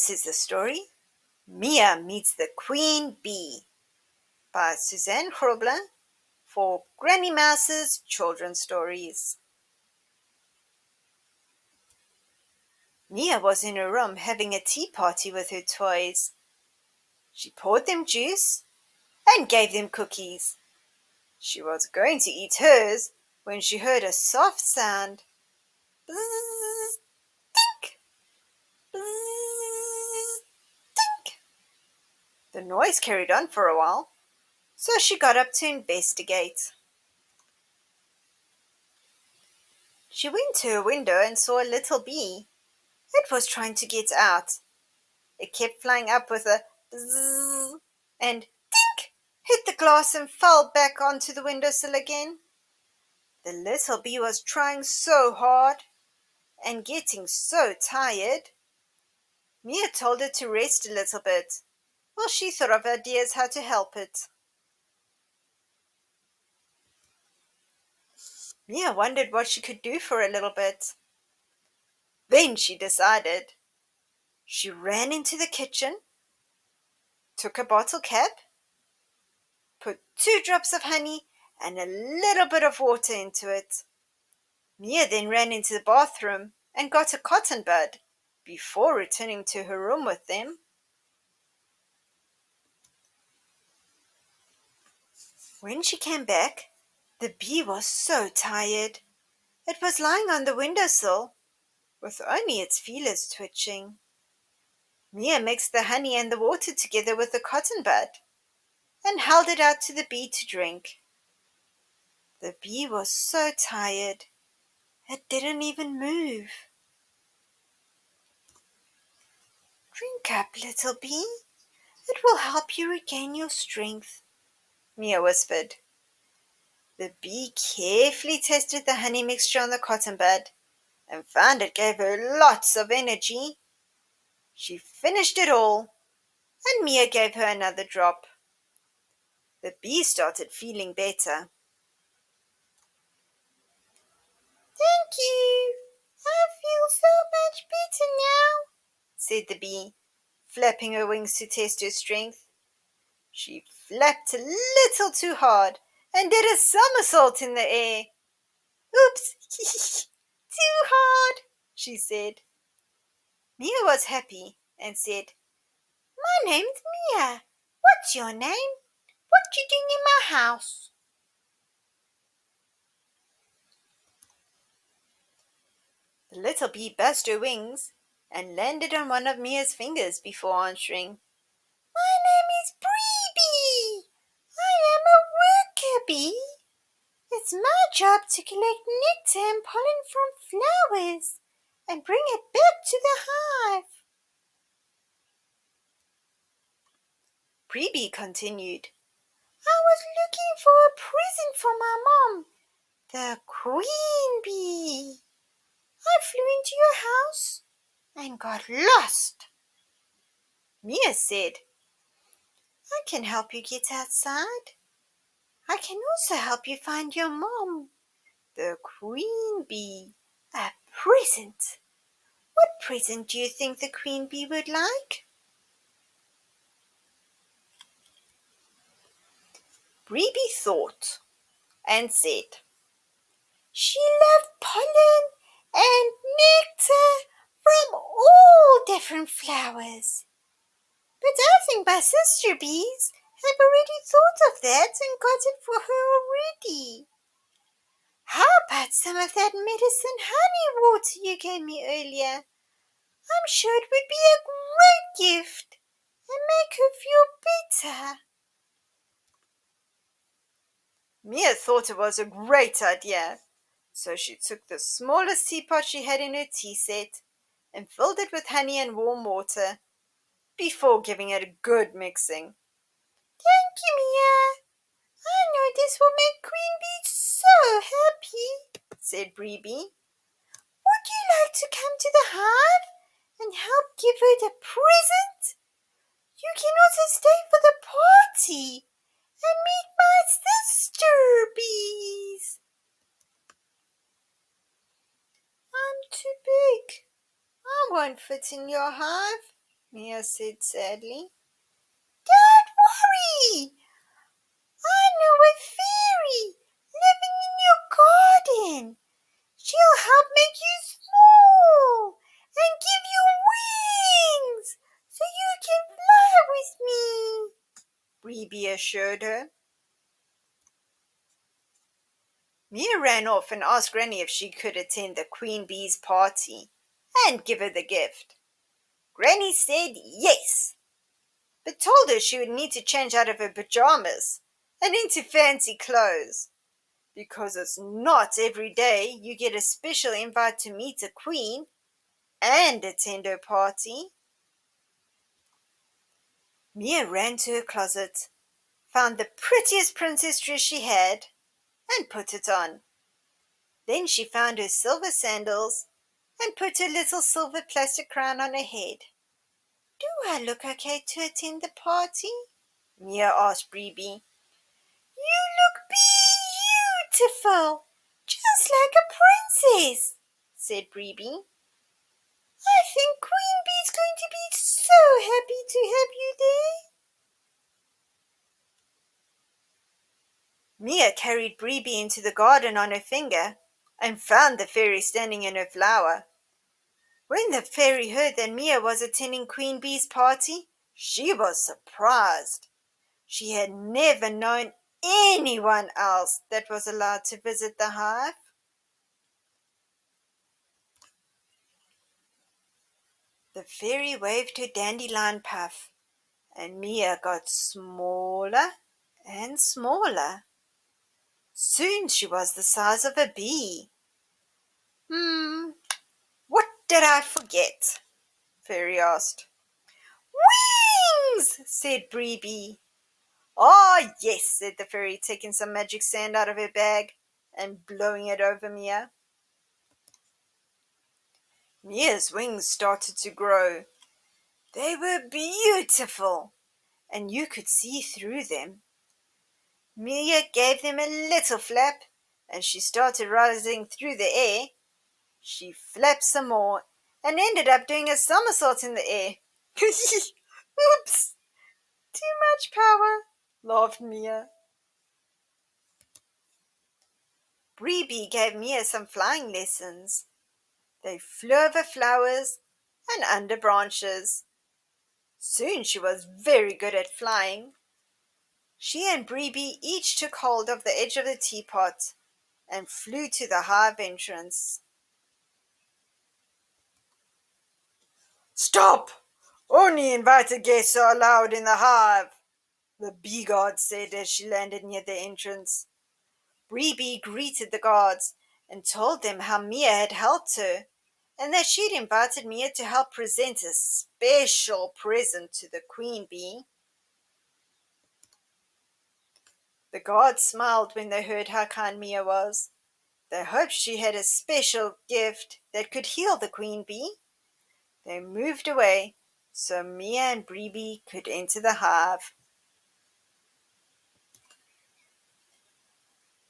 This is the story Mia Meets the Queen Bee by Suzanne Grobler for Grannymouse's Children's Stories. Mia was in her room having a tea party with her toys. She poured them juice and gave them cookies. She was going to eat hers when she heard a soft sound. Bzzz, tink, bzzz, tink. The noise carried on for a while, so she got up to investigate. She went to a window and saw a little bee. It was trying to get out. It kept flying up with a bzzz and tink, hit the glass and fell back onto the windowsill again. The little bee was trying so hard and getting so tired. Mia told it to rest a little bit while she thought of ideas how to help it. Mia wondered what she could do for a little bit. Then she decided. She ran into the kitchen, took a bottle cap, put 2 drops of honey and a little bit of water into it. Mia then ran into the bathroom and got a cotton bud before returning to her room with them. When she came back, the bee was so tired. It was lying on the windowsill with only its feelers twitching. Mia mixed the honey and the water together with the cotton bud and held it out to the bee to drink. The bee was so tired, it didn't even move. Drink up, little bee. It will help you regain your strength, Mia whispered. The bee carefully tested the honey mixture on the cotton bud and found it gave her lots of energy. She finished it all, and Mia gave her another drop. The bee started feeling better. Thank you. I feel so much better now, said the bee, flapping her wings to test her strength. She flapped a little too hard and did a somersault in the air. Oops, too hard, she said. Mia was happy and said, My name's Mia. What's your name? What you doing in my house? The little bee buzzed her wings and landed on one of Mia's fingers before answering. My name is Bree. I am a worker bee. It's my job to collect nectar and pollen from flowers and bring it back to the hive. Bree continued. I was looking for a present for my mom, the queen bee. I flew into your house and got lost. Mia said, I can help you get outside. I can also help you find your mom, the queen bee, a present. What present do you think the queen bee would like? Bree thought and said, She loved pollen and nectar from all different flowers. But I think my sister bees have already thought of that and got it for her already. How about some of that medicine honey water you gave me earlier? I'm sure it would be a great gift and make her feel better. Mia thought it was a great idea, so she took the smallest teapot she had in her tea set and filled it with honey and warm water before giving it a good mixing. Thank you, Mia. I know this will make Queen Bee so happy, said Bree. Would you like to come to the hive and help give her the present? You can also stay for the party and meet my sister bees. I'm too big. I won't fit in your hive, Mia said sadly. Don't worry! I know a fairy living in your garden. She'll help make you small and give you wings so you can fly with me, Breeby assured her. Mia ran off and asked Granny if she could attend the Queen Bee's party and give her the gift. Granny said yes, but told her she would need to change out of her pajamas and into fancy clothes, because it's not every day you get a special invite to meet a queen and attend her party. Mia ran to her closet, found the prettiest princess dress she had, and put it on. Then she found her silver sandals and put her little silver plastic crown on her head. Do I look okay to attend the party? Mia asked Breeby. You look beautiful, just like a princess, said Breeby. I think Queen Bee's going to be so happy to have you there. Mia carried Breeby into the garden on her finger and found the fairy standing in her flower. When the fairy heard that Mia was attending Queen Bee's party, she was surprised. She had never known anyone else that was allowed to visit the hive. The fairy waved her dandelion puff, and Mia got smaller and smaller. Soon she was the size of a bee. What did I forget? Fairy asked. Wings, said Breeby. Oh, yes, said the fairy, taking some magic sand out of her bag and blowing it over Mia. Mia's wings started to grow. They were beautiful, and you could see through them. Mia gave them a little flap, and she started rising through the air. She flapped some more and ended up doing a somersault in the air. Oops! Too much power, laughed Mia. Breeby gave Mia some flying lessons. They flew over flowers and under branches. Soon she was very good at flying. She and Breeby each took hold of the edge of the teapot and flew to the hive entrance. Stop! Only invited guests are allowed in the hive, the bee guard said as she landed near the entrance. Breeby greeted the guards and told them how Mia had helped her and that she'd invited Mia to help present a special present to the queen bee. The guards smiled when they heard how kind Mia was. They hoped she had a special gift that could heal the queen bee. They moved away so Mia and Breeby could enter the hive.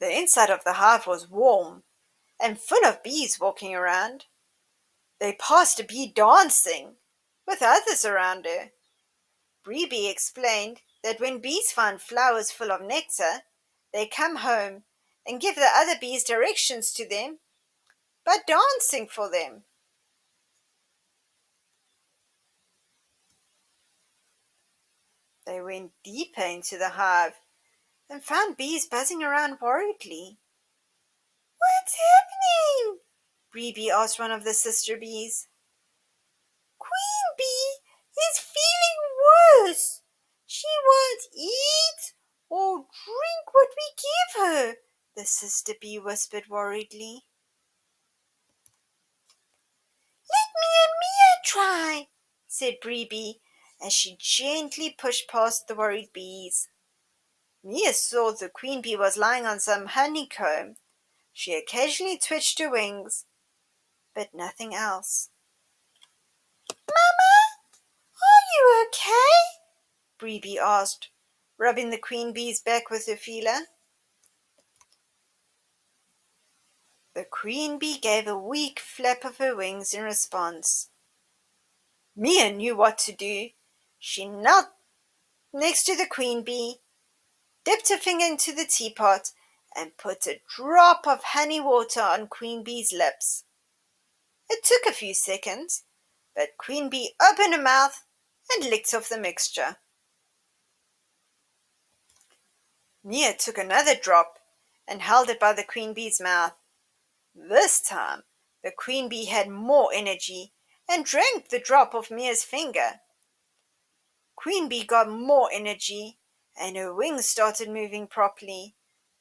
The inside of the hive was warm and full of bees walking around. They passed a bee dancing with others around her. Breeby explained that when bees find flowers full of nectar, they come home and give the other bees directions to them by dancing for them. They went deeper into the hive and found bees buzzing around worriedly. What's happening? Breeby asked one of the sister bees. Queen bee is feeling worse. She won't eat or drink what we give her, the sister bee whispered worriedly. Let me and Mia try, said Breeby as she gently pushed past the worried bees. Mia saw the queen bee was lying on some honeycomb. She occasionally twitched her wings, but nothing else. Mama, are you okay? Breeby asked, rubbing the queen bee's back with her feeler. The queen bee gave a weak flap of her wings in response. Mia knew what to do. She knelt next to the queen bee, dipped her finger into the teapot, and put a drop of honey water on Queen Bee's lips. It took a few seconds, but Queen Bee opened her mouth and licked off the mixture. Mia took another drop and held it by the Queen Bee's mouth. This time, the Queen Bee had more energy and drank the drop off Mia's finger. Queen Bee got more energy and her wings started moving properly.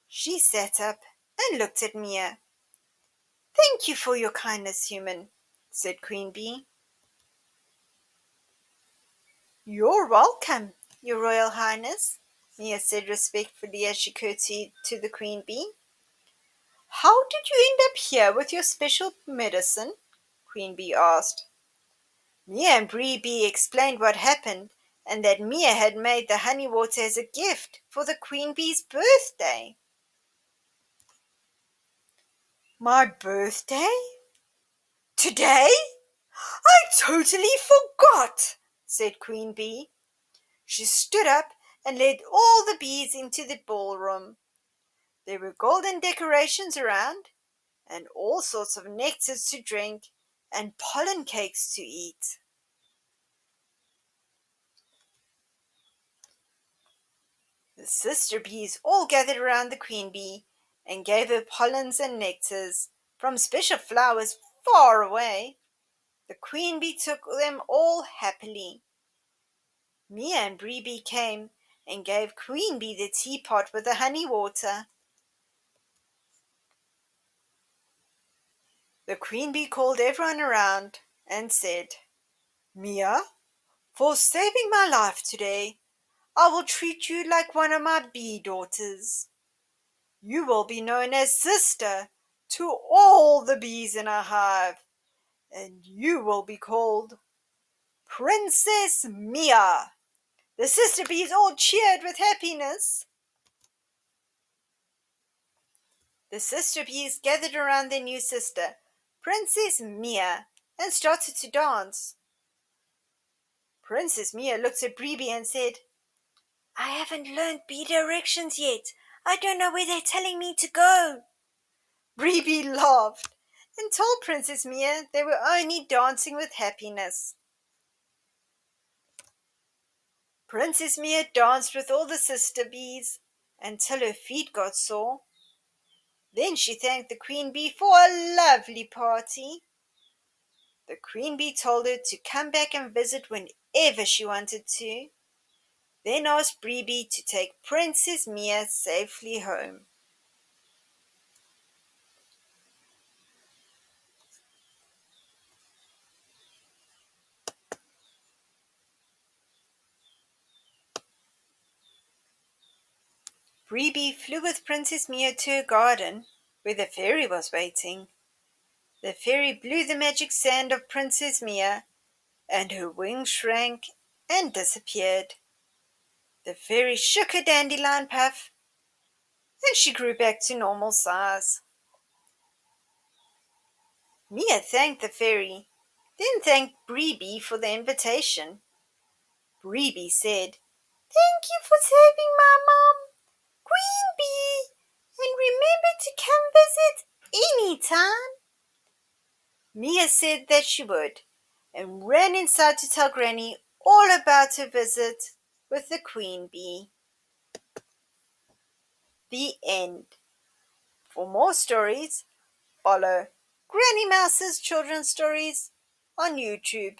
She sat up and looked at Mia. "Thank you for your kindness, human," said Queen Bee. "You're welcome, Your Royal Highness," Mia said respectfully as she curtsied to the Queen Bee. "How did you end up here with your special medicine?" Queen Bee asked. Mia and Bree Bee explained what happened and that Mia had made the honey water as a gift for the Queen Bee's birthday. "My birthday? Today? I totally forgot," said Queen Bee. She stood up and led all the bees into the ballroom. There were golden decorations around, and all sorts of nectars to drink, and pollen cakes to eat. The sister bees all gathered around the queen bee and gave her pollens and nectars from special flowers far away. The queen bee took them all happily. Mia and Bree Bee came and gave Queen Bee the teapot with the honey water. The queen bee called everyone around and said, "Mia, for saving my life today, I will treat you like one of my bee daughters. You will be known as sister to all the bees in our hive, and you will be called Princess Mia." The sister bees all cheered with happiness. The sister bees gathered around their new sister, Princess Mia, and started to dance. Princess Mia looked at Bree Bee and said, "I haven't learned bee directions yet. I don't know where they're telling me to go." Bree Bee laughed and told Princess Mia they were only dancing with happiness. Princess Mia danced with all the sister bees until her feet got sore. Then she thanked the queen bee for a lovely party. The queen bee told her to come back and visit whenever she wanted to, then asked Bree Bee to take Princess Mia safely home. Bree Bee flew with Princess Mia to her garden, where the fairy was waiting. The fairy blew the magic sand of Princess Mia, and her wings shrank and disappeared. The fairy shook her dandelion puff, and she grew back to normal size. Mia thanked the fairy, then thanked Bree Bee for the invitation. Bree Bee said, "Thank you for saving my mom, Queen Bee, and remember to come visit any time." Mia said that she would, and ran inside to tell Granny all about her visit with the Queen Bee. The end. For more stories, follow Granny Mouse's Children's Stories on YouTube.